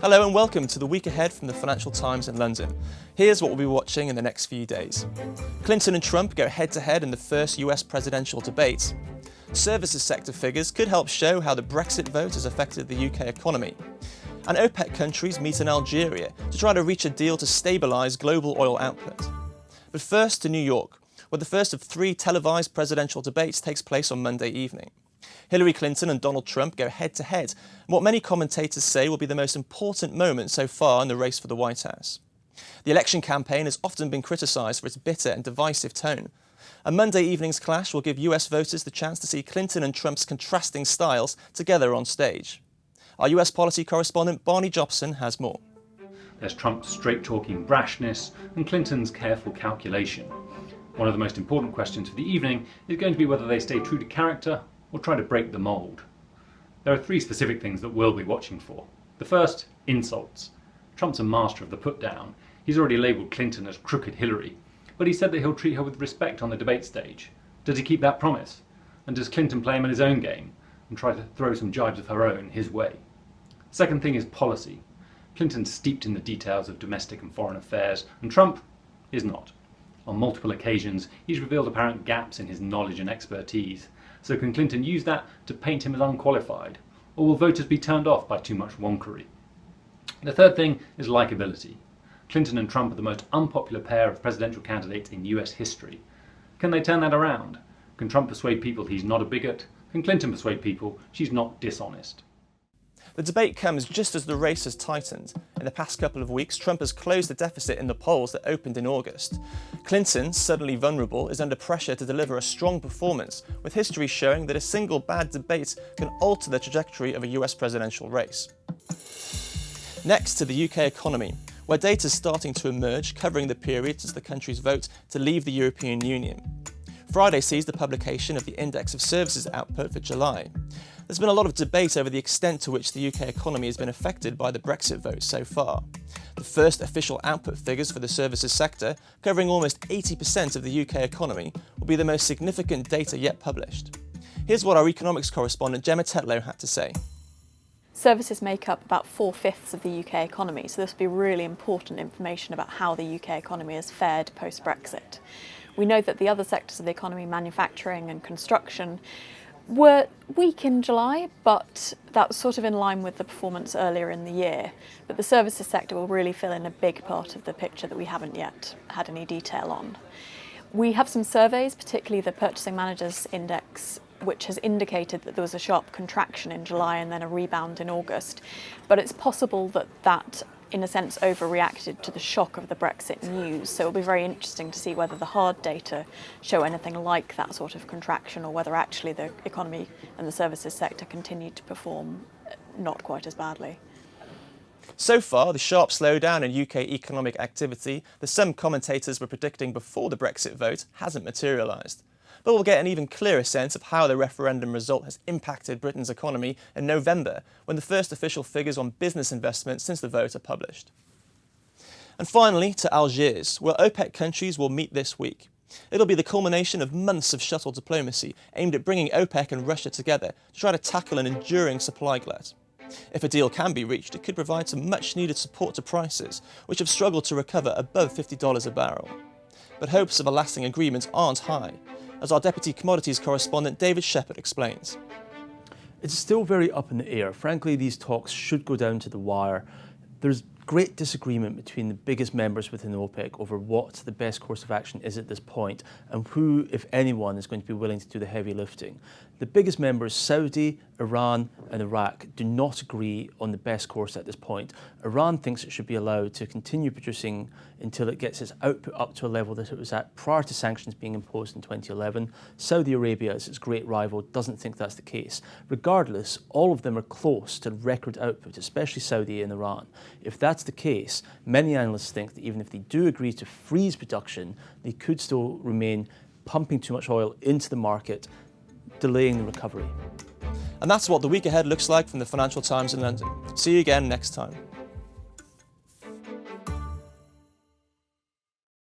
Hello and welcome to the week ahead from the Financial Times in London. Here's what we'll be watching in the next few days. Clinton and Trump go head-to-head in the first US presidential debate. Services sector figures could help show how the Brexit vote has affected the UK economy. And OPEC countries meet in Algeria to try to reach a deal to stabilise global oil output. But first to New York, where the first of 3 televised presidential debates takes place on Monday evening. Hillary Clinton and Donald Trump go head-to-head in what many commentators say will be the most important moment so far in the race for the White House. The election campaign has often been criticised for its bitter and divisive tone. A Monday evening's clash will give US voters the chance to see Clinton and Trump's contrasting styles together on stage. Our US policy correspondent Barney Jobson has more. There's Trump's straight-talking brashness and Clinton's careful calculation. One of the most important questions for the evening is going to be whether they stay true to character or try to break the mould. There are 3 specific things that we'll be watching for. The first, insults. Trump's a master of the put-down. He's already labelled Clinton as crooked Hillary, but he said that he'll treat her with respect on the debate stage. Does he keep that promise? And does Clinton play him in his own game and try to throw some jibes of her own his way? The second thing is policy. Clinton's steeped in the details of domestic and foreign affairs, and Trump is not. On multiple occasions, he's revealed apparent gaps in his knowledge and expertise. So can Clinton use that to paint him as unqualified? Or will voters be turned off by too much wonkery? The third thing is likability. Clinton and Trump are the most unpopular pair of presidential candidates in US history. Can they turn that around? Can Trump persuade people he's not a bigot? Can Clinton persuade people she's not dishonest? The debate comes just as the race has tightened. In the past couple of weeks, Trump has closed the deficit in the polls that opened in August. Clinton, suddenly vulnerable, is under pressure to deliver a strong performance, with history showing that a single bad debate can alter the trajectory of a US presidential race. Next to the UK economy, where data is starting to emerge covering the period since the country's vote to leave the European Union. Friday sees the publication of the Index of Services output for July. There's been a lot of debate over the extent to which the UK economy has been affected by the Brexit vote so far. The first official output figures for the services sector, covering almost 80% of the UK economy, will be the most significant data yet published. Here's what our economics correspondent Gemma Tetlow had to say. Services make up about 4/5 of the UK economy, so this will be really important information about how the UK economy has fared post-Brexit. We know that the other sectors of the economy, manufacturing and construction, were weak in July, but that was sort of in line with the performance earlier in the year. But the services sector will really fill in a big part of the picture that we haven't yet had any detail on. We have some surveys, particularly the Purchasing Managers Index, which has indicated that there was a sharp contraction in July and then a rebound in August. But it's possible that that, in a sense, overreacted to the shock of the Brexit news. So it'll be very interesting to see whether the hard data show anything like that sort of contraction or whether actually the economy and the services sector continue to perform not quite as badly. So far, the sharp slowdown in UK economic activity that some commentators were predicting before the Brexit vote hasn't materialised. But we'll get an even clearer sense of how the referendum result has impacted Britain's economy in November, when the first official figures on business investment since the vote are published. And finally, to Algiers, where OPEC countries will meet this week. It'll be the culmination of months of shuttle diplomacy aimed at bringing OPEC and Russia together to try to tackle an enduring supply glut. If a deal can be reached, it could provide some much-needed support to prices, which have struggled to recover above $50 a barrel. But hopes of a lasting agreement aren't high, as our Deputy Commodities correspondent David Shepherd explains. It's still very up in the air. Frankly, these talks should go down to the wire. There's great disagreement between the biggest members within OPEC over what the best course of action is at this point and who, if anyone, is going to be willing to do the heavy lifting. The biggest members, Saudi, Iran and Iraq, do not agree on the best course at this point. Iran thinks it should be allowed to continue producing until it gets its output up to a level that it was at prior to sanctions being imposed in 2011. Saudi Arabia, as its great rival, doesn't think that's the case. Regardless, all of them are close to record output, especially Saudi and Iran. If that's the case, many analysts think that even if they do agree to freeze production, they could still remain pumping too much oil into the market, delaying the recovery. And that's what the week ahead looks like from the Financial Times in London. See you again next time.